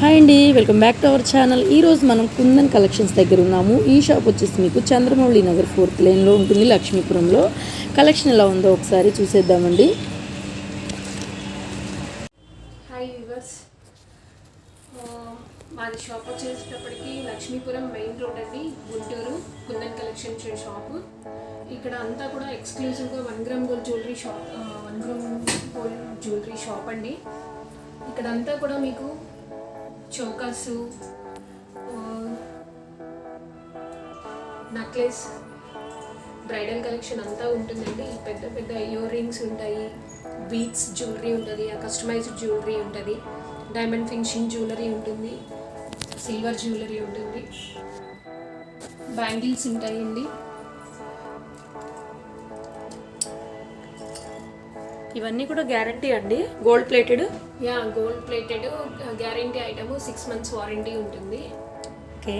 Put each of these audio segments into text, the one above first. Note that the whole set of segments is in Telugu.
హాయ్ అండి, welcome back to our channel. ఈరోజు మనం కుందన్ కలెక్షన్స్ దగ్గర ఉన్నాము. ఈ షాప్ వచ్చేసి మీకు చంద్రమౌళి నగర్ 4th లైన్లో ఉంటుంది, లక్ష్మీపురంలో. కలెక్షన్ ఎలా ఉందో ఒకసారి చూసేద్దామండి. హాయ్ వ్యూవర్స్, మాది షాప్ వచ్చేటప్పటికి లక్ష్మీపురం మెయిన్ రోడ్ అండి, గుంటూరు. Kundan collection shop. ఇక్కడ అంతా కూడా ఎక్స్క్లూజివ్గా 1 gram gold jewellery shop, 1 gram gold jewellery shop అండి. ఇక్కడంతా కూడా మీకు చోకాసు, నెక్లెస్, బ్రైడల్ కలెక్షన్ అంతా ఉంటుందండి. పెద్ద పెద్ద ఇయర్ రింగ్స్ ఉంటాయి, బీడ్స్ జ్యువెలరీ ఉంటుంది, కస్టమైజ్డ్ జ్యువెలరీ ఉంటుంది, డైమండ్ ఫినిషింగ్ జ్యువెలరీ ఉంటుంది, సిల్వర్ జ్యువెలరీ ఉంటుంది, బ్యాంగిల్స్ ఉంటాయండి. ఇవన్నీ కూడా గ్యారంటీ అండి, gold plated. Gold plated guarantee item, 6 months warranty ఉంటుంది. ఓకే.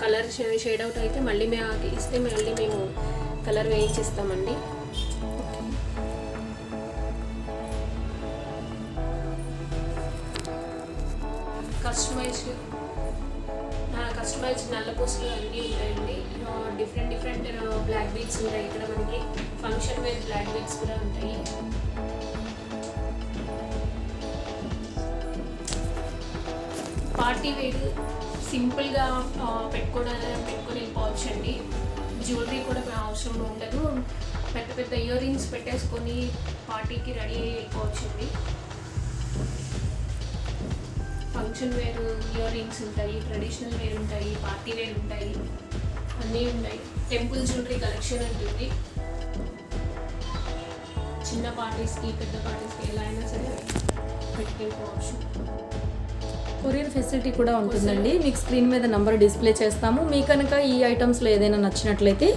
కలర్ షేడ్ అవుట్ అయితే మళ్ళీ మేము ఇస్తే మళ్ళీ మేము కలర్ వేయించిస్తామండి. కస్టమైజ్డ్ నల్ల పూసలు అన్నీ ఉంటాయండి. డిఫరెంట్ బ్లాక్ బీడ్స్ ఉంటాయి. ఇక్కడ మనకి ఫంక్షన్ వేర్ బ్లాక్ బీడ్స్ కూడా ఉంటాయి. పార్టీ వేర్ సింపుల్గా పెట్టుకొని వెళ్ళిపోవచ్చు అండి. జ్యువెలరీ కూడా అవసరం ఉండదు. పెద్ద పెద్ద ఇయర్ రింగ్స్ పెట్టేసుకొని పార్టీకి రెడీ అయ్యి వెళ్ళిపోవచ్చు అండి. ఫంక్షన్ వేర్ ఇయర్ రింగ్స్ ఉంటాయి, ట్రెడిషనల్ వేర్ ఉంటాయి, పార్టీ వేర్ ఉంటాయి, అన్నీ ఉంటాయి. టెంపుల్ జ్యువెలరీ కలెక్షన్ ఉంటుంది. చిన్న పార్టీస్కి, పెద్ద పార్టీస్కి ఎలా అయినా సరే పెట్టుకెళ్ళిపోవచ్చు. కొరియర్ ఫెసిలిటీ కూడా ఉంటుందండి. మీకు స్క్రీన్ మీద నెంబర్ డిస్ప్లే చేస్తాము. మీ కనుక ఈ ఐటమ్స్లో ఏదైనా నచ్చినట్లయితే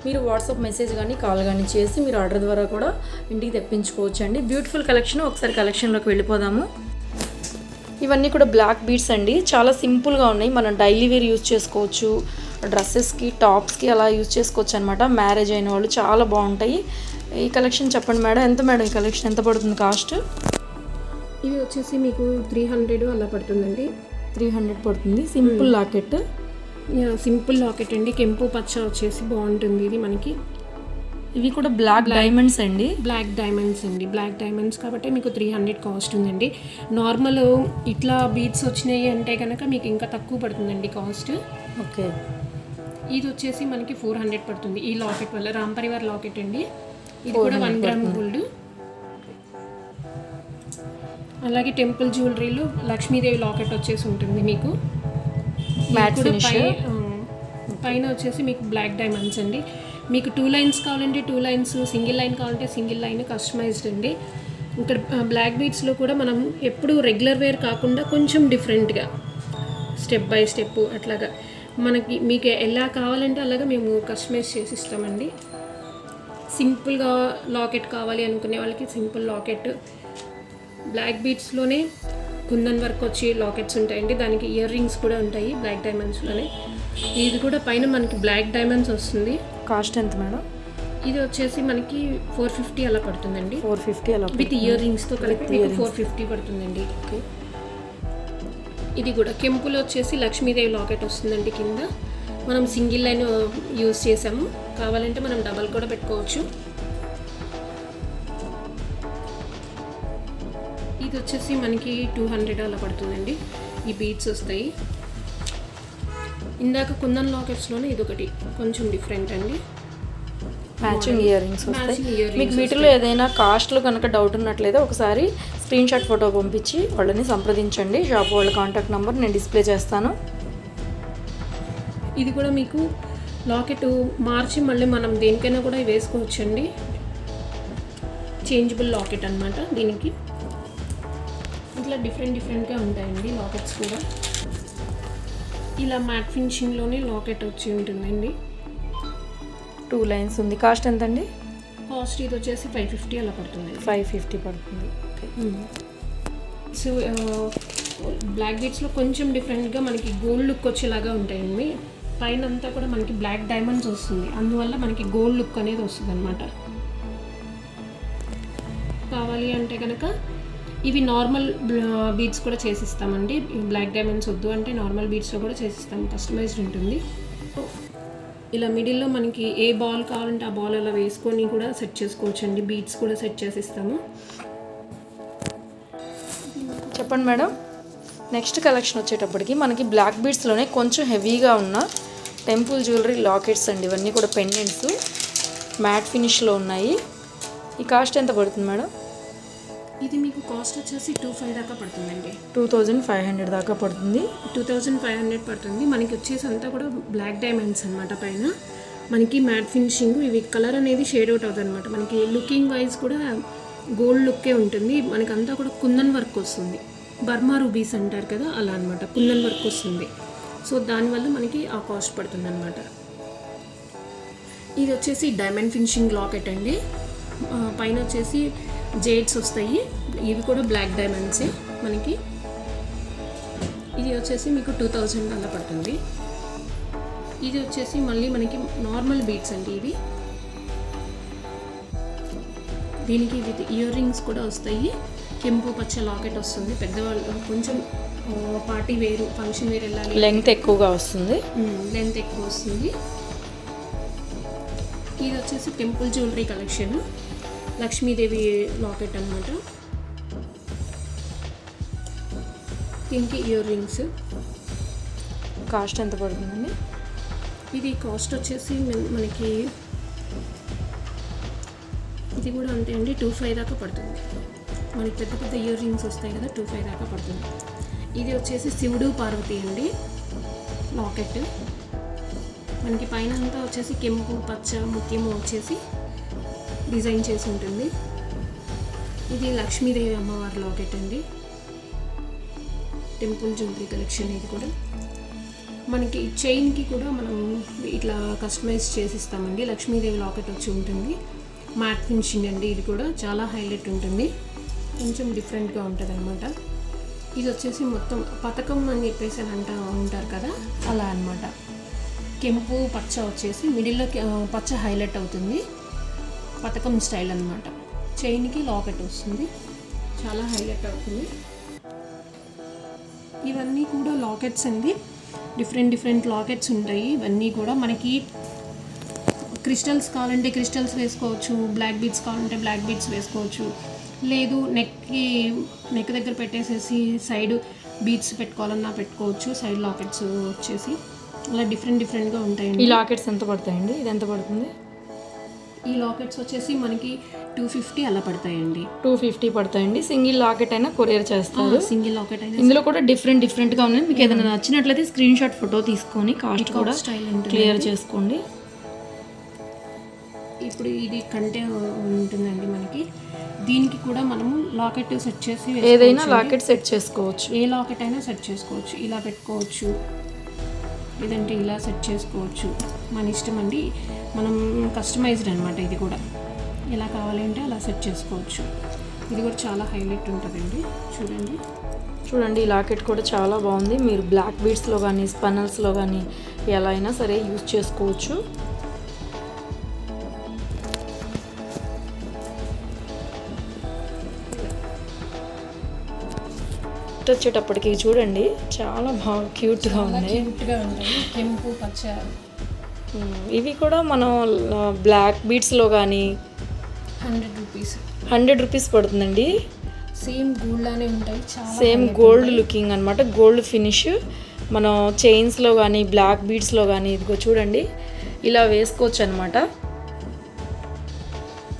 మీరు వాట్సాప్ మెసేజ్ కానీ కాల్ కానీ చేసి మీరు ఆర్డర్ ద్వారా కూడా ఇంటికి తెప్పించుకోవచ్చు అండి. Beautiful collection. ఒకసారి కలెక్షన్లోకి వెళ్ళిపోదాము. ఇవన్నీ కూడా బ్లాక్ బీడ్స్ అండి, చాలా సింపుల్గా ఉన్నాయి. మనం డైలీ వేర్ యూజ్ చేసుకోవచ్చు, డ్రెస్సెస్కి, టాప్స్కి అలా యూజ్ చేసుకోవచ్చు అనమాట. మ్యారేజ్ అయిన వాళ్ళు చాలా బాగుంటాయి. ఈ కలెక్షన్ చెప్పండి మేడం, ఎంత మేడం ఈ కలెక్షన్ ఎంత పడుతుంది కాస్ట్? ఇవి వచ్చేసి మీకు 300 అలా పడుతుందండి. 300 పడుతుంది. Simple locket. సింపుల్ లాకెట్ అండి, కెంపు పచ్చ వచ్చేసి బాగుంటుంది ఇది మనకి. ఇవి కూడా బ్లాక్ డైమండ్స్ అండి. బ్లాక్ డైమండ్స్ కాబట్టి మీకు 300 కాస్ట్ ఉందండి. నార్మల్ ఇట్లా బీడ్స్ వచ్చినాయి అంటే కనుక మీకు ఇంకా తక్కువ పడుతుందండి కాస్ట్. ఓకే. ఇది వచ్చేసి మనకి 400 పడుతుంది. ఈ లాకెట్ వల్ల రాంపరివార్ లాకెట్ అండి. ఇది కూడా 1 గ్రామ్ గోల్డ్. అలాగే టెంపుల్ జ్యువెలరీలో లక్ష్మీదేవి లాకెట్ వచ్చేసి ఉంటుంది మీకు. పైన వచ్చేసి మీకు బ్లాక్ డైమండ్స్ అండి. మీకు 2 లైన్స్ కావాలంటే 2 లైన్స్, సింగిల్ లైన్ కావాలంటే సింగిల్ లైన్, కస్టమైజ్డ్ అండి. ఇక్కడ బ్లాక్ బీడ్స్లో కూడా మనం ఎప్పుడు రెగ్యులర్ వేర్ కాకుండా కొంచెం డిఫరెంట్గా స్టెప్ బై స్టెప్ అట్లాగా మీకు ఎలా కావాలంటే అలాగా మేము కస్టమైజ్ చేసి ఇస్తామండి. సింపుల్గా లాకెట్ కావాలి అనుకునే వాళ్ళకి సింపుల్ లాకెట్. బ్లాక్ బీడ్స్లోనే కుందన్ వర్క్ వచ్చి లాకెట్స్ ఉంటాయండి. దానికి ఇయర్ రింగ్స్ కూడా ఉంటాయి బ్లాక్ డైమండ్స్లోనే. ఇది కూడా పైన మనకి బ్లాక్ డైమండ్స్ వస్తుంది. కాస్ట్ ఎంత మేడం? ఇది వచ్చేసి మనకి 450 అలా పడుతుందండి. 450 అలా విత్ ఇయర్ రింగ్స్తో కలిపి 450 పడుతుందండి. ఓకే. ఇది కూడా కెంపులో వచ్చేసి లక్ష్మీదేవి లాకెట్ వస్తుందండి. కింద మనం సింగిల్ లైన్ యూజ్ చేసాము, కావాలంటే మనం డబల్ కూడా పెట్టుకోవచ్చు. ఇది వచ్చేసి మనకి 200 అలా పడుతుందండి. ఈ బీడ్స్ వస్తాయి. ఇందాక కుందన్ లాకెట్స్లోనే ఇది ఒకటి కొంచెం డిఫరెంట్ అండి. మ్యాచింగ్ ఇయర్ రింగ్స్ వస్తాయి. మీకు వీటిలో ఏదైనా కాస్ట్లో కనుక డౌట్ ఉన్నట్లయితే ఒకసారి స్క్రీన్ షాట్ ఫోటో పంపించి వాళ్ళని సంప్రదించండి. షాప్ వాళ్ళ కాంటాక్ట్ నెంబర్ నేను డిస్ప్లే చేస్తాను. ఇది కూడా మీకు లాకెట్ మార్చి మళ్ళీ మనం దేనికైనా కూడా వేసుకోవచ్చండి. చేంజబుల్ లాకెట్ అనమాట. దీనికి ఇట్లా డిఫరెంట్గా ఉంటాయండి లాకెట్స్ కూడా. ఇలా మ్యాట్ ఫినిషింగ్లోనే లాకెట్ వచ్చి ఉంటుందండి. 2 లైన్స్ ఉంది. కాస్ట్ ఎంత అండి? కాస్ట్ ఇది వచ్చేసి 550 అలా పడుతుంది. 550 పడుతుంది. సో బ్లాక్ బీడ్స్లో కొంచెం డిఫరెంట్గా మనకి గోల్డ్ లుక్ వచ్చేలాగా ఉంటాయండి. పైన అంతా కూడా మనకి బ్లాక్ డైమండ్స్ వస్తుంది, అందువల్ల మనకి గోల్డ్ లుక్ అనేది వస్తుంది అనమాట. కావాలి అంటే కనుక ఇవి నార్మల్ బీడ్స్ కూడా చేసిస్తామండి. బ్లాక్ డైమండ్స్ వద్దు అంటే నార్మల్ బీడ్స్లో కూడా చేసిస్తాం, కస్టమైజ్డ్ ఉంటుంది. ఇలా మిడిల్లో మనకి ఏ బాల్ కావాలంటే ఆ బాల్ అలా వేసుకొని కూడా సెట్ చేసుకోవచ్చండి. బీడ్స్ కూడా సెట్ చేసిస్తాము. చెప్పండి మేడం. నెక్స్ట్ కలెక్షన్ వచ్చేటప్పటికి మనకి బ్లాక్ బీడ్స్లోనే కొంచెం హెవీగా ఉన్న టెంపుల్ జ్యువెలరీ లాకెట్స్ అండి. ఇవన్నీ కూడా పెండెంట్స్ మ్యాట్ ఫినిష్లో ఉన్నాయి. ఈ కాస్ట్ ఎంత పడుతుంది మేడం? ఇది మీకు కాస్ట్ వచ్చేసి 2500 దాకా పడుతుందండి. 2500 దాకా పడుతుంది. 2500 పడుతుంది. మనకి వచ్చేసి అంతా కూడా బ్లాక్ డైమండ్స్ అనమాట. పైన మనకి మ్యాట్ ఫినిషింగ్, ఇవి కలర్ అనేది షేడ్ అవుట్ అవుతుంది అనమాట. మనకి లుకింగ్ వైజ్ కూడా గోల్డ్ లుక్కే ఉంటుంది. మనకి అంతా కూడా కుందన్ వర్క్ వస్తుంది. బర్మా రూబీస్ అంటారు కదా, అలా అనమాట. కుందన్ వర్క్ వస్తుంది. సో దానివల్ల మనకి ఆ కాస్ట్ పడుతుంది అనమాట. ఇది వచ్చేసి డైమండ్ ఫినిషింగ్ లాకెట్ అండి. పైన వచ్చేసి జేడ్స్ వస్తాయి. ఇవి కూడా బ్లాక్ డైమండ్సే మనకి. ఇది వచ్చేసి మీకు 2000 అలా పడుతుంది. ఇది వచ్చేసి మళ్ళీ మనకి నార్మల్ బీడ్స్ అండి ఇవి. దీనికి విత్ ఇయర్ రింగ్స్ కూడా వస్తాయి. కెంపు పచ్చ లాకెట్ వస్తుంది. పెద్దవాళ్ళు కొంచెం పార్టీ వేరు, ఫంక్షన్ వేరు వెళ్ళాలి, లెంగ్త్ ఎక్కువగా వస్తుంది. లెంత్ ఎక్కువ వస్తుంది. ఇది వచ్చేసి temple jewellery collection, Lakshmidevi locket అనమాట. దీనికి ఇయర్ రింగ్స్. కాస్ట్ ఎంత పడుతుందండి? ఇది కాస్ట్ వచ్చేసి మనకి ఇది కూడా అంతే అండి, 2500 దాకా పడుతుంది. మనకి పెద్ద పెద్ద ఇయర్ రింగ్స్ వస్తాయి కదా, 2500 దాకా పడుతుంది. ఇది వచ్చేసి శివుడు పార్వతి అండి లాకెట్. మనకి పైన అంతా వచ్చేసి కెంపు పచ్చ ముత్యము వచ్చేసి డిజైన్ చేసి ఉంటుంది. ఇది లక్ష్మీదేవి అమ్మవారి లాకెట్ అండి. Temple jewellery collection. ఇది కూడా మనకి చైన్కి కూడా మనం ఇట్లా కస్టమైజ్ చేసిస్తామండి. లక్ష్మీదేవి లాకెట్ వచ్చి ఉంటుంది. మ్యాట్ ఫినిషింగ్ అండి. ఇది కూడా చాలా హైలైట్ ఉంటుంది, కొంచెం డిఫరెంట్గా ఉంటుంది అనమాట. ఇది వచ్చేసి మొత్తం పథకం అని చెప్పేసి అని ఉంటారు కదా, అలా అనమాట. కెంపు పచ్చ వచ్చేసి మిడిల్లో పచ్చ హైలైట్ అవుతుంది. పథకం స్టైల్ అనమాట. చైన్కి లాకెట్ వస్తుంది, చాలా హైలైట్ అవుతుంది. ఇవన్నీ కూడా లాకెట్స్ అండి. డిఫరెంట్ లాకెట్స్ ఉంటాయి. ఇవన్నీ కూడా మనకి క్రిస్టల్స్ కావాలంటే క్రిస్టల్స్ వేసుకోవచ్చు, బ్లాక్ బీడ్స్ కావాలంటే బ్లాక్ బీడ్స్ వేసుకోవచ్చు. లేదు నెక్ దగ్గర పెట్టేసేసి సైడ్ బీడ్స్ పెట్టుకోవాలన్నా పెట్టుకోవచ్చు. సైడ్ లాకెట్స్ వచ్చేసి అలా డిఫరెంట్గా ఉంటాయండి. ఈ లాకెట్స్ ఎంత పడతాయండి? ఇది ఎంత పడుతుంది? ఈ లాకెట్స్ వచ్చేసి మనకి 250 అలా పడతాయండి. 250 పడతాయండి. సింగిల్ లాకెట్ అయినా కొరియర్ చేస్తారు. సింగిల్ లాకెట్ అయినా. ఇందులో కూడా డిఫరెంట్గా ఉన్నాయి. మీకు ఏదైనా నచ్చినట్లయితే స్క్రీన్ షాట్ ఫోటో తీసుకొని కాస్ట్ కూడా స్టైల్ క్లియర్ చేసుకోండి. ఇప్పుడు ఇది కంటే ఉంటుందండి మనకి. దీనికి కూడా మనము లాకెట్ సెట్ చేసి ఏదైనా లాకెట్ సెట్ చేసుకోవచ్చు. ఏ లాకెట్ అయినా సెట్ చేసుకోవచ్చు. ఇలా పెట్టుకోవచ్చు, లేదంటే ఇలా సెట్ చేసుకోవచ్చు. మన ఇష్టం అండి. మనం కస్టమైజ్డ్ అనమాట. ఇది కూడా ఎలా కావాలంటే అలా సెట్ చేసుకోవచ్చు. ఇది కూడా చాలా హైలైట్ ఉంటుందండి. చూడండి ఈ లాకెట్ కూడా చాలా బాగుంది. మీరు బ్లాక్ బీడ్స్లో కానీ స్పనల్స్లో కానీ ఎలా అయినా సరే యూజ్ చేసుకోవచ్చు. వచ్చేటప్పటికి చూడండి చాలా బాగా క్యూట్గా ఉన్నాయి. కెంపు పచ్చ. ఇవి కూడా మనం బ్లాక్ బీడ్స్లో కానీ 100 రూపీస్ పడుతుందండి. సేమ్ గోల్డ్ లానే ఉంటాయి. సేమ్ గోల్డ్ లుకింగ్ అనమాట. Gold finish. మనం చైన్స్లో కానీ బ్లాక్ బీడ్స్లో కానీ ఇదిగో చూడండి ఇలా వేసుకోవచ్చు అనమాట.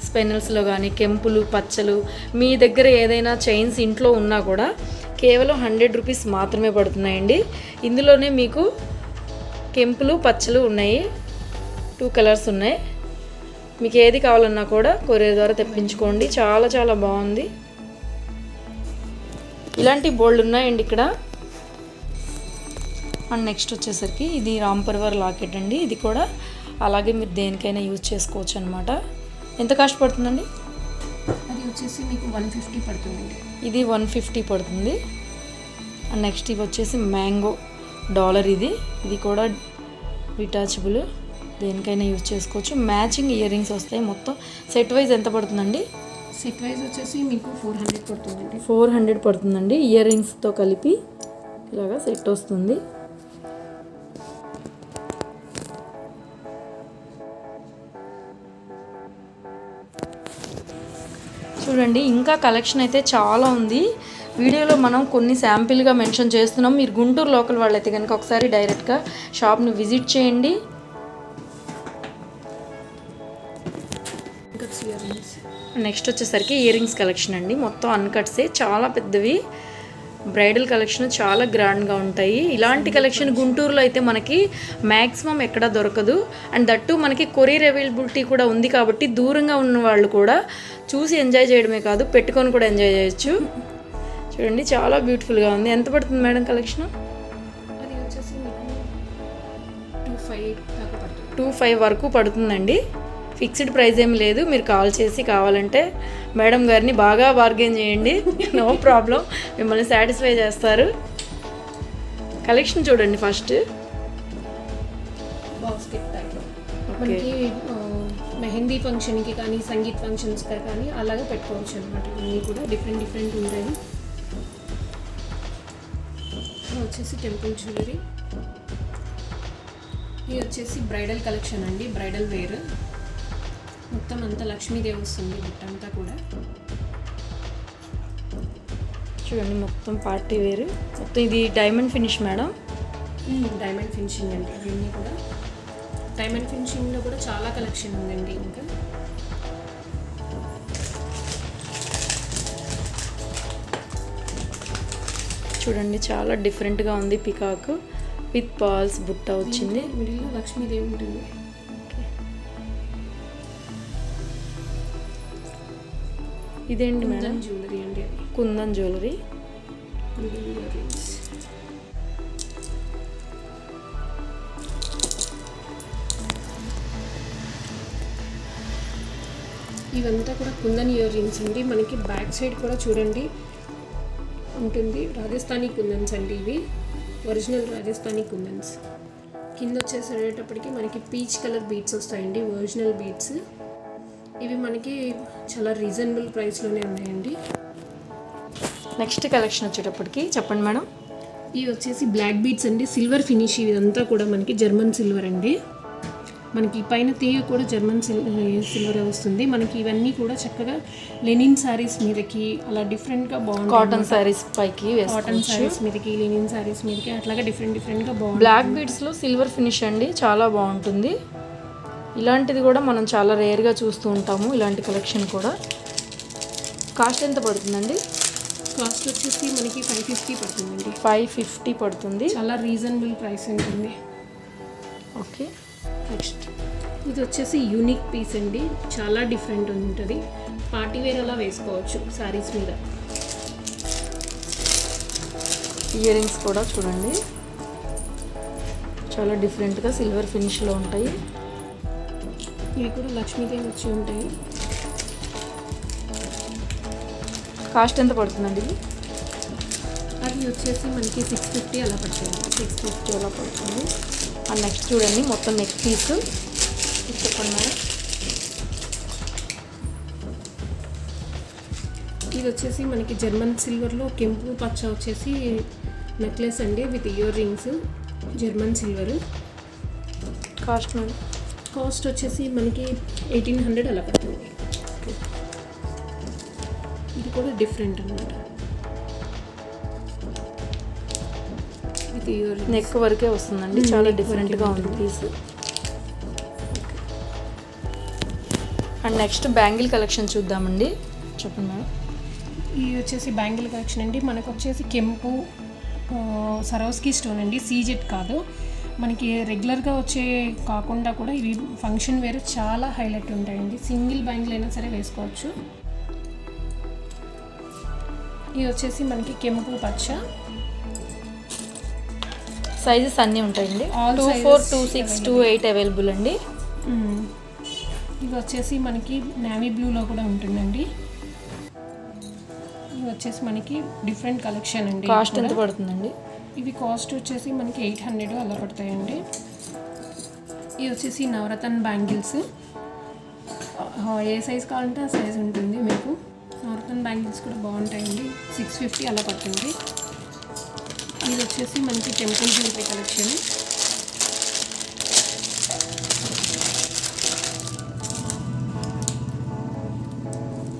స్పెనల్స్లో కానీ కెంపులు పచ్చలు మీ దగ్గర ఏదైనా చైన్స్ ఇంట్లో ఉన్నా కూడా కేవలం 100 రూపీస్ మాత్రమే పడుతున్నాయండి. ఇందులోనే మీకు కెంపులు పచ్చలు ఉన్నాయి. 2 కలర్స్ ఉన్నాయి. మీకు ఏది కావాలన్నా కూడా కొరియర్ ద్వారా తెప్పించుకోండి. చాలా బాగుంది. ఇలాంటి బోల్డ్ ఉన్నాయండి ఇక్కడ. అండ్ నెక్స్ట్ వచ్చేసరికి ఇది రాంపర్వర్ లాకెట్ అండి. ఇది కూడా అలాగే మీరు దేనికైనా యూజ్ చేసుకోవచ్చు అనమాట. ఎంత కాస్ట్ పడుతుందండి? అది వచ్చేసి మీకు 150 పడుతుందండి. ఇది 150 పడుతుంది. అండ్ నెక్స్ట్ ఇవి వచ్చేసి మ్యాంగో డాలర్. ఇది కూడా డిటాచబుల్, దేనికైనా యూజ్ చేసుకోవచ్చు. మ్యాచింగ్ ఇయర్ రింగ్స్ వస్తాయి. మొత్తం సెట్ వైజ్ ఎంత పడుతుందండి? సెట్ వైజ్ వచ్చేసి మీకు 400 పడుతుందండి. 400 పడుతుందండి. ఇయర్ రింగ్స్తో కలిపి ఇలాగా సెట్ వస్తుంది. చూడండి ఇంకా కలెక్షన్ అయితే చాలా ఉంది. వీడియోలో మనం కొన్ని శాంపిల్గా మెన్షన్ చేస్తున్నాం. మీరు గుంటూరు లోకల్ వాళ్ళైతే కనుక ఒకసారి డైరెక్ట్గా షాప్ని విజిట్ చేయండి. నెక్స్ట్ వచ్చేసరికి ఇయర్ రింగ్స్ కలెక్షన్ అండి. మొత్తం అన్కట్సే, చాలా పెద్దవి. బ్రైడల్ కలెక్షన్ చాలా గ్రాండ్గా ఉంటాయి. ఇలాంటి కలెక్షన్ గుంటూరులో అయితే మనకి మ్యాక్సిమం ఎక్కడా దొరకదు. అండ్ దట్టు మనకి కొరియర్ అవైలబిలిటీ కూడా ఉంది కాబట్టి దూరంగా ఉన్న వాళ్ళు కూడా చూసి ఎంజాయ్ చేయడమే కాదు, పెట్టుకొని కూడా ఎంజాయ్ చేయొచ్చు. చూడండి చాలా బ్యూటిఫుల్గా ఉంది. ఎంత పడుతుంది మేడం కలెక్షన్? అది వచ్చేసి 25 వరకు పడుతుందండి. ఫిక్స్డ్ ప్రైస్ ఏమి లేదు. మీరు కాల్ చేసి కావాలంటే మేడం గారిని బాగా బార్గెన్ చేయండి, నో ప్రాబ్లం, మిమ్మల్ని సాటిస్ఫై చేస్తారు. కలెక్షన్ చూడండి ఫస్ట్. బాస్కెట్ టైప్ మనకి మెహందీ ఫంక్షన్కి కానీ సంగీత్ ఫంక్షన్స్కి కానీ అలాగే పెట్టుకోవచ్చు అనమాట. ఇవన్నీ కూడా డిఫరెంట్ ఉంటాయి. వచ్చేసి టెంపుల్ జ్యువెలరీ. ఇది వచ్చేసి బ్రైడల్ కలెక్షన్ అండి, బ్రైడల్ వేర్. మొత్తం అంతా లక్ష్మీదేవి వస్తుంది బిట్ అంతా కూడా. చూడండి మొత్తం పార్టీ వేర్. మొత్తం ఇది diamond finish madam. Diamond finishing అండి. ఇవన్నీ కూడా డైమండ్ ఫినిషింగ్లో కూడా చాలా కలెక్షన్ ఉందండి. ఇంకా చూడండి చాలా డిఫరెంట్గా ఉంది. పికాక్ విత్ పాల్స్ బుట్ట వచ్చింది. మిడిల్లో లక్ష్మీదేవి ఉంటుంది. ఇదేంటి మేడం? జ్యువెలరీ అండి, అది కుందన్ జ్యువెలరీ. ఇవంతా కూడా కుందన్ ఇయర్ రింగ్స్ అండి. మనకి బ్యాక్ సైడ్ కూడా చూడండి ఉంటుంది. రాజస్థానీ కుందన్స్ అండి ఇవి, ఒరిజినల్ రాజస్థానీ కుందన్స్. కింద వచ్చేసేటప్పటికి మనకి పీచ్ కలర్ బీడ్స్ వస్తాయండి, ఒరిజినల్ బీడ్స్. ఇవి మనకి చాలా రీజనబుల్ ప్రైస్లోనే ఉన్నాయండి. నెక్స్ట్ కలెక్షన్ వచ్చేటప్పటికి చెప్పండి మేడం. ఇవి వచ్చేసి బ్లాక్ బీడ్స్ అండి, సిల్వర్ ఫినిష్. ఇదంతా కూడా మనకి జర్మన్ సిల్వర్ అండి. మనకి పైన తీగ కూడా జర్మన్ సిల్వర్ వస్తుంది. మనకి ఇవన్నీ కూడా చక్కగా లెనిన్ శారీస్ మీదకి అలా డిఫరెంట్గా బాగుంది. కాటన్ శారీస్ పైకి, కాటన్ శారీస్ మీదకి, లెనిన్ శారీస్ మీదకి అట్లాగా డిఫరెంట్గా బాగుంది. బ్లాక్ బీడ్స్లో సిల్వర్ ఫినిష్ అండి, చాలా బాగుంటుంది. ఇలాంటిది కూడా మనం చాలా రేర్గా చూస్తూ ఉంటాము. ఇలాంటి కలెక్షన్ కూడా. కాస్ట్ ఎంత పడుతుందండి? కాస్ట్ వచ్చేసి మనకి 550 పడుతుందండి. 550 పడుతుంది. చాలా రీజనబుల్ ప్రైస్ ఉంటుంది. ఓకే. నెక్స్ట్ ఇది వచ్చేసి యూనిక్ పీస్ అండి, చాలా డిఫరెంట్ ఉంటుంది. పార్టీ వేర్ అలా వేసుకోవచ్చు శారీస్ మీద. ఇయర్ రింగ్స్ కూడా చూడండి చాలా డిఫరెంట్గా సిల్వర్ ఫినిష్లో ఉంటాయి. ఇవి కూడా లక్ష్మీదేవి వచ్చి ఉంటాయి. కాస్ట్ ఎంత పడుతుందండి ఇది? అది వచ్చేసి మనకి 650 అలా పడుతుంది. 650 అలా పడుతుంది. అండ్ నెక్స్ట్ చూడండి మొత్తం నెక్ పీస్. చెప్పండి మేడం. ఇది వచ్చేసి మనకి జర్మన్ సిల్వర్లో కెంపు పచ్చ వచ్చేసి నెక్లెస్ అండి with ear rings, German silver. Cost madam? Cost వచ్చేసి మనకి 1800 అలా పడుతుంది. ఇది కూడా డిఫరెంట్ అన్నమాట. ఇది నెక్ వరకే వస్తుందండి, చాలా డిఫరెంట్గా ఉంది piece. And next bangle collection చూద్దామండి. చెప్పండి మేడం. ఇది వచ్చేసి బ్యాంగిల్ కలెక్షన్ అండి. మనకు వచ్చేసి కెంపు సరోస్కి స్టోన్ అండి, సీజెట్ కాదు. మనకి రెగ్యులర్గా వచ్చే కాకుండా కూడా ఇవి ఫంక్షన్ వేర్ చాలా హైలైట్ ఉంటాయండి. సింగిల్ బ్యాంగిల్ అయినా సరే వేసుకోవచ్చు. ఇది వచ్చేసి మనకి కెంపు పచ్చ. సైజెస్ అన్నీ ఉంటాయండి. 24, 26, 28 అవైలబుల్ అండి. ఇది వచ్చేసి మనకి నేవీ బ్లూలో కూడా ఉంటుందండి. ఇది వచ్చేసి మనకి డిఫరెంట్ కలెక్షన్ అండి. కాస్ట్ ఎంత పడుతుందండి? ఇవి కాస్ట్ వచ్చేసి మనకి 800 అలా పడతాయండి. ఇది వచ్చేసి నవరత్న బ్యాంగిల్స్. ఏ సైజ్ కావాలంటే ఆ సైజ్ ఉంటుంది మీకు. నార్థన్ బ్యాంగిల్స్ కూడా బాగుంటాయండి. 650 అలా పడుతుంది. ఇది వచ్చేసి మనకి టెంపుల్ జ్యువెలరీ కలెక్షన్.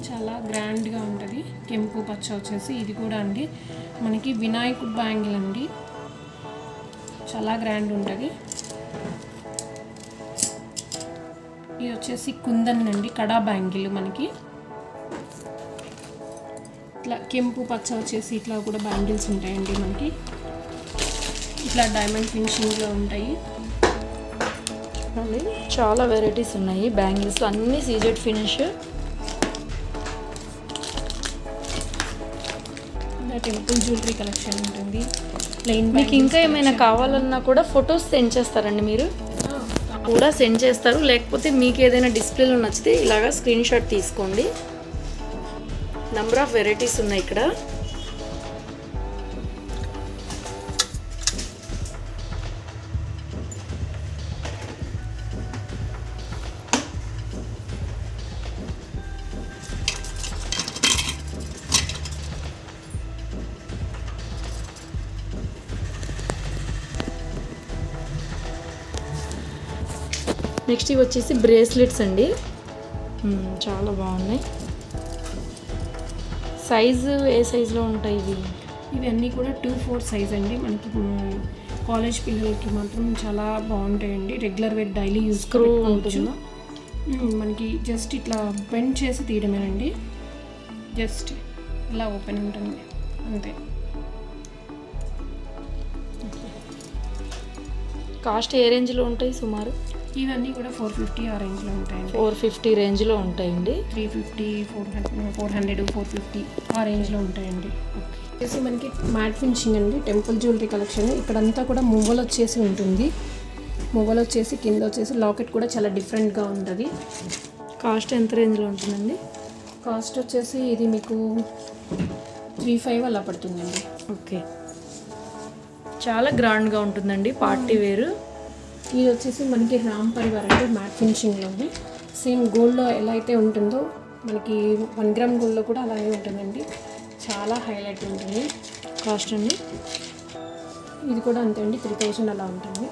చాలా గ్రాండ్గా ఉంటుంది. కెంపు పచ్చ వచ్చేసి ఇది కూడా అండి మనకి వినాయకుడు బ్యాంగిల్ అండి. చాలా గ్రాండ్ ఉంటుంది. ఇది వచ్చేసి కుందన్ అండి, కడా బ్యాంగిల్ మనకి. ఇట్లా కెంపు పచ్చ వచ్చేసి ఇట్లా కూడా బ్యాంగిల్స్ ఉంటాయండి మనకి. ఇట్లా డైమండ్ ఫినిషింగ్లో ఉంటాయి. చాలా వెరైటీస్ ఉన్నాయి బ్యాంగిల్స్, అన్నీ CZ finish. Temple jewellery collection ఉంటుంది. ప్లెయిన్ మీకు ఇంకా ఏమైనా కావాలన్నా కూడా ఫొటోస్ సెండ్ చేస్తారండి మీరు కూడా సెండ్ చేస్తారు. లేకపోతే మీకు ఏదైనా డిస్ప్లేలో నచ్చితే ఇలాగా స్క్రీన్ షాట్ తీసుకోండి. నంబర్ ఆఫ్ వెరైటీస్ ఉన్నాయి ఇక్కడ. నెక్స్ట్ ఇవి వచ్చేసి బ్రేస్లెట్స్ అండి. చాలా బాగున్నాయి. సైజు ఏ సైజులో ఉంటాయి ఇవి? ఇవన్నీ కూడా 2-4 సైజ్ అండి. మనకి కాలేజ్ పిల్లలకి మాత్రం చాలా బాగుంటాయండి. Regular wear daily use screw ఉంటుందా? మనకి జస్ట్ ఇట్లా బెండ్ చేసి తీయడమేనండి. జస్ట్ ఇలా ఓపెన్ ఉంటుంది అంతే. కాస్ట్ ఏ రేంజ్లో ఉంటాయి సుమారు? ఇవన్నీ కూడా 450 ఆ రేంజ్లో ఉంటాయండి. 450 రేంజ్లో ఉంటాయండి. 350, 400, 450 ఆ రేంజ్లో ఉంటాయండి. వచ్చేసి మనకి మ్యాట్ ఫినిషింగ్ అండి, టెంపుల్ జ్యువెలరీ కలెక్షన్. ఇక్కడంతా కూడా మువ్వలు వచ్చేసి ఉంటుంది. మువ్వలు వచ్చేసి కింద వచ్చేసి లాకెట్ కూడా చాలా డిఫరెంట్గా ఉంటుంది. కాస్ట్ ఎంత రేంజ్లో ఉంటుందండి? కాస్ట్ వచ్చేసి ఇది మీకు 3,500 అలా పడుతుందండి. ఓకే, చాలా గ్రాండ్గా ఉంటుందండి, పార్టీ వేరు. ఇది వచ్చేసి మనకి రామ్ పరివార్ అంటే మ్యాట్ ఫినిషింగ్లో ఉంది. సేమ్ గోల్డ్లో ఎలా అయితే ఉంటుందో మనకి 1 గ్రామ్ గోల్డ్లో కూడా అలాగే ఉంటుందండి. చాలా హైలైట్ ఉంటుంది. కాస్ట్ అండి ఇది కూడా అంతే అండి, 3000 అలా ఉంటుంది.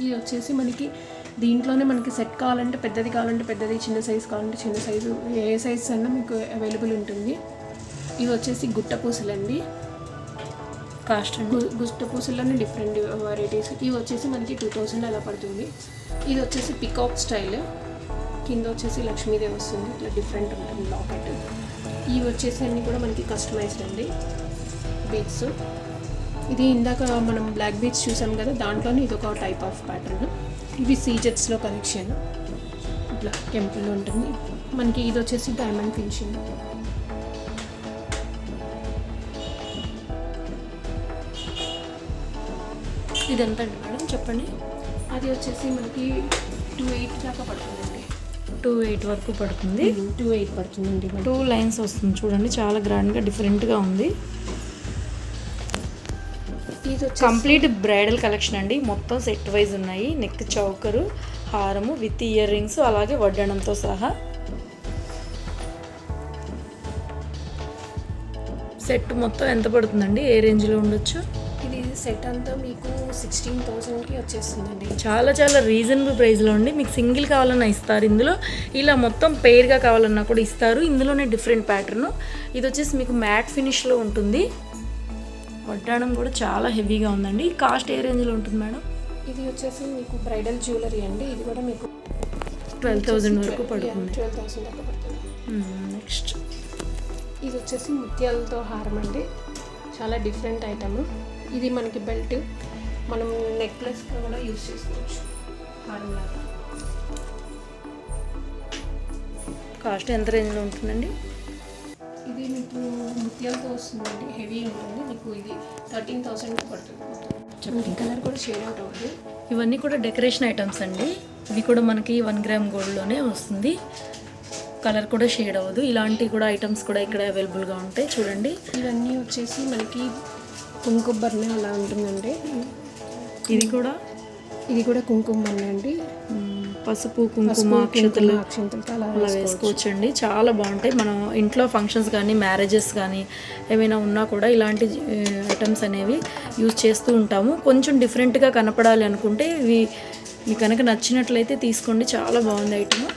ఇది వచ్చేసి మనకి దీంట్లోనే మనకి సెట్ కావాలంటే పెద్దది, కావాలంటే పెద్దది, చిన్న సైజు కావాలంటే చిన్న సైజు, ఏ సైజ్ అయినా మీకు అవైలబుల్ ఉంటుంది. ఇవి వచ్చేసి గుట్ట పూసలండి. కాస్ట్ అండి గుట్ట పూసల్లోనే డిఫరెంట్ వెరైటీస్. ఇవి వచ్చేసి మనకి 2000 అలా పడుతుంది. ఇది వచ్చేసి పికాక్ స్టైల్, కింద వచ్చేసి లక్ష్మీదేవి వస్తుంది. ఇట్లా డిఫరెంట్ ఉంటుంది లాకెట్. ఇవి వచ్చేసి అన్నీ కూడా మనకి కస్టమైజ్డ్ అండి బీడ్స్. ఇది ఇందాక మనం బ్లాక్ బీడ్స్ చూసాం కదా, దాంట్లోనే ఇది ఒక టైప్ ఆఫ్ ప్యాటర్న్. ఇవి సీజెట్స్లో కలెక్షన్, ఇట్లా టెంపుల్లో ఉంటుంది మనకి. ఇది వచ్చేసి డైమండ్ ఫినిషింగ్. ఇది ఎంత అండి మేడం చెప్పండి? అది వచ్చేసి మనకి 2,800 దాకా పడుతుందండి. 2,800 వరకు పడుతుంది. 2,800 పడుతుందండి. 2 లైన్స్ వస్తుంది చూడండి, చాలా గ్రాండ్గా డిఫరెంట్గా ఉంది. ఇది వచ్చి కంప్లీట్ బ్రైడల్ కలెక్షన్ అండి. మొత్తం సెట్ వైజ్ ఉన్నాయి. నెక్ చౌకరు, హారము విత్ ఇయర్ రింగ్స్, అలాగే వడ్డాణంతో సహా సెట్ మొత్తం ఎంత పడుతుందండి? ఏ రేంజ్లో ఉండొచ్చు? ఇది సెట్ అంతా మీకు 16,000కి వచ్చేస్తుందండి. చాలా చాలా రీజనబుల్ ప్రైస్లో ఉండి మీకు సింగిల్ కావాలన్నా ఇస్తారు ఇందులో, ఇలా మొత్తం పెయిర్గా కావాలన్నా కూడా ఇస్తారు. ఇందులోనే డిఫరెంట్ ప్యాటర్న్. ఇది వచ్చేసి మీకు మ్యాట్ ఫినిష్లో ఉంటుంది. వడ్డాణం కూడా చాలా హెవీగా ఉందండి. కాస్ట్ ఏ రేంజ్లో ఉంటుంది మేడం? ఇది వచ్చేసి మీకు బ్రైడల్ జ్యువెలరీ అండి. ఇది కూడా మీకు 12,000 వరకు పడుతుంది. 12,000 దాకా పడుతుంది. నెక్స్ట్ ఇది వచ్చేసి ముత్యాలతో హారం అండి. చాలా డిఫరెంట్ ఐటమ్. ఇది మనకి బెల్ట్, మనం నెక్లెస్గా కూడా యూజ్ చేసుకోవచ్చు హారం లాగా. కాస్ట్ ఎంత రేంజ్లో ఉంటుందండి? ఇది మీకు ముత్యాలతో వస్తుందండి, హెవీ ఉంటుంది. మీకు ఇది 13,000 పడుతుంది. చెప్పండి. కలర్ కూడా షేడ్ అవుట్ అవుతుంది. ఇవన్నీ కూడా డెకరేషన్ ఐటమ్స్ అండి. ఇవి కూడా మనకి 1 గ్రామ్ గోల్డ్లోనే వస్తుంది. కలర్ కూడా షేడ్ అవ్వదు. ఇలాంటివి కూడా ఐటమ్స్ కూడా ఇక్కడ అవైలబుల్గా ఉంటాయి చూడండి. ఇవన్నీ వచ్చేసి మనకి కుంకుబ్బర్నే అలా ఉంటుందండి. ఇది కూడా ఇది కూడా కుంకుమ అండి, పసుపు కుంకుమ అక్షతలు అక్షంతలతో అలా వేసుకోవచ్చండి. చాలా బాగుంటాయి. మనం ఇంట్లో ఫంక్షన్స్ కానీ మ్యారేజెస్ కానీ ఏమైనా ఉన్నా కూడా ఇలాంటి ఐటమ్స్ అనేవి యూజ్ చేస్తూ ఉంటాము. కొంచెం డిఫరెంట్గా కనపడాలి అనుకుంటే ఇవి మీకు కనుక నచ్చినట్లయితే తీసుకోండి. చాలా బాగుంది ఐటమ్.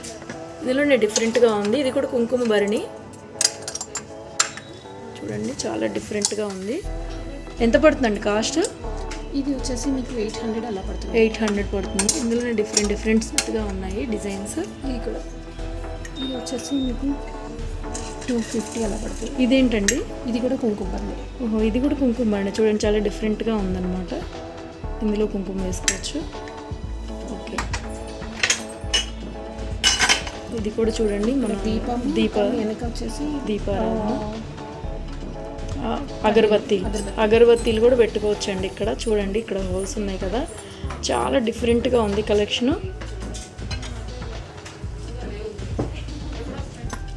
ఇందులోనే డిఫరెంట్గా ఉంది. ఇది కూడా కుంకుమ భరణి చూడండి, చాలా డిఫరెంట్గా ఉంది. ఎంత పడుతుందండి కాస్ట్? ఇది వచ్చేసి మీకు 800 అలా పడుతుంది. 800 పడుతుంది. ఇందులోనే డిఫరెంట్గా ఉన్నాయి డిజైన్స్. ఇది కూడా ఇది వచ్చేసి మీకు 250 అలా పడుతుంది. ఇదేంటండి? ఇది కూడా కుంకుమ అండి. ఓహో, ఇది కూడా కుంకుమ అండి. చూడండి, చాలా డిఫరెంట్గా ఉందన్నమాట. ఇందులో కుంకుమ వేసుకోవచ్చు. ఓకే, ఇది కూడా చూడండి, మన దీప వెనక వచ్చేసి దీపారాధన అగరబత్తీలు కూడా పెట్టుకోవచ్చు అండి. ఇక్కడ చూడండి, ఇక్కడ హోల్స్ ఉన్నాయి కదా, చాలా డిఫరెంట్గా ఉంది కలెక్షను.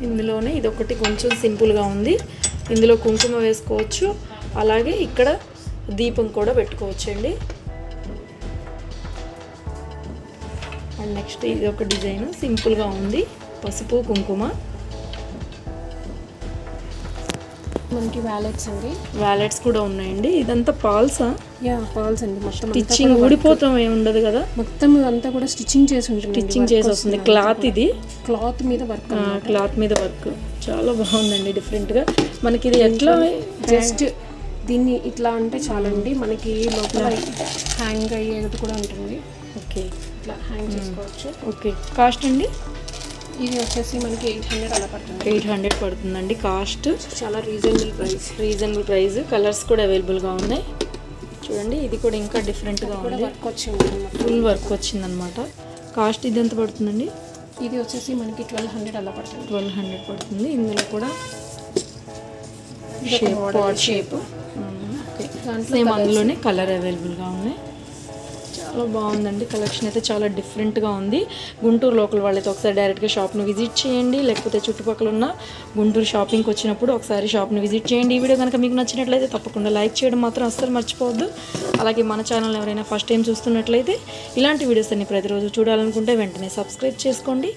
ఇందులోనే ఇదొకటి కొంచెం సింపుల్గా ఉంది. ఇందులో కుంకుమ వేసుకోవచ్చు, అలాగే ఇక్కడ దీపం కూడా పెట్టుకోవచ్చు అండి. అండ్ నెక్స్ట్ ఇది ఒక డిజైన్ సింపుల్గా ఉంది, పసుపు కుంకుమ. మనకి వ్యాలెట్స్ కూడా ఉన్నాయండి. ఇదంతా పాల్సా? పాల్స్ అండి. మొత్తం స్టిచ్చింగ్ ఊడిపోతాం ఏమి ఉండదు కదా, మొత్తం అంతా కూడా స్టిచ్చింగ్ చేసి ఉంటుంది. స్టిచ్చింగ్ చేసి వస్తుంది. క్లాత్ ఇది క్లాత్ మీద వర్క్, క్లాత్ మీద వర్క్ చాలా బాగుందండి డిఫరెంట్గా. మనకి ఇది ఎట్లా జస్ట్ దీన్ని ఇట్లా అంటే చాలండి, మనకి లోపల హ్యాంగ్ అయ్యేది కూడా ఉంటుంది. ఓకే, ఇట్లా హ్యాంగ్ చేసుకోవచ్చు. ఓకే, కాస్ట్ అండి? ఇది వచ్చేసి మనకి 800 అలా పడుతుంది. 800 పడుతుందండి కాస్ట్. చాలా రీజనబుల్ ప్రైస్. కలర్స్ కూడా అవైలబుల్గా ఉన్నాయి. చూడండి, ఇది కూడా ఇంకా డిఫరెంట్గా ఉంది. వర్క్ వచ్చింది, ఫుల్ వర్క్ వచ్చిందనమాట. కాస్ట్ ఇది ఎంత పడుతుందండి? ఇది వచ్చేసి మనకి 1200 అలా పడుతుంది. 1200 పడుతుంది. ఇందులో కూడా షేప్ సేమ్, అందులోనే కలర్ అవైలబుల్గా ఉన్నాయి. చాలా బాగుందండి కలెక్షన్ అయితే, చాలా డిఫరెంట్గా ఉంది. గుంటూరు లోకల్ వాళ్ళైతే ఒకసారి డైరెక్ట్గా షాప్ను విజిట్ చేయండి, లేకపోతే చుట్టుపక్కల ఉన్న గుంటూరు షాపింగ్కి వచ్చినప్పుడు ఒకసారి షాప్ను విజిట్ చేయండి. ఈ వీడియో కనుక మీకు నచ్చినట్లయితే తప్పకుండా లైక్ చేయడం మాత్రం అస్సలు మర్చిపోవద్దు. అలాగే మన ఛానల్ ఎవరైనా ఫస్ట్ టైం చూస్తున్నట్లయితే ఇలాంటి వీడియోస్ అన్ని ప్రతిరోజు చూడాలనుకుంటే వెంటనే సబ్స్క్రైబ్ చేసుకోండి.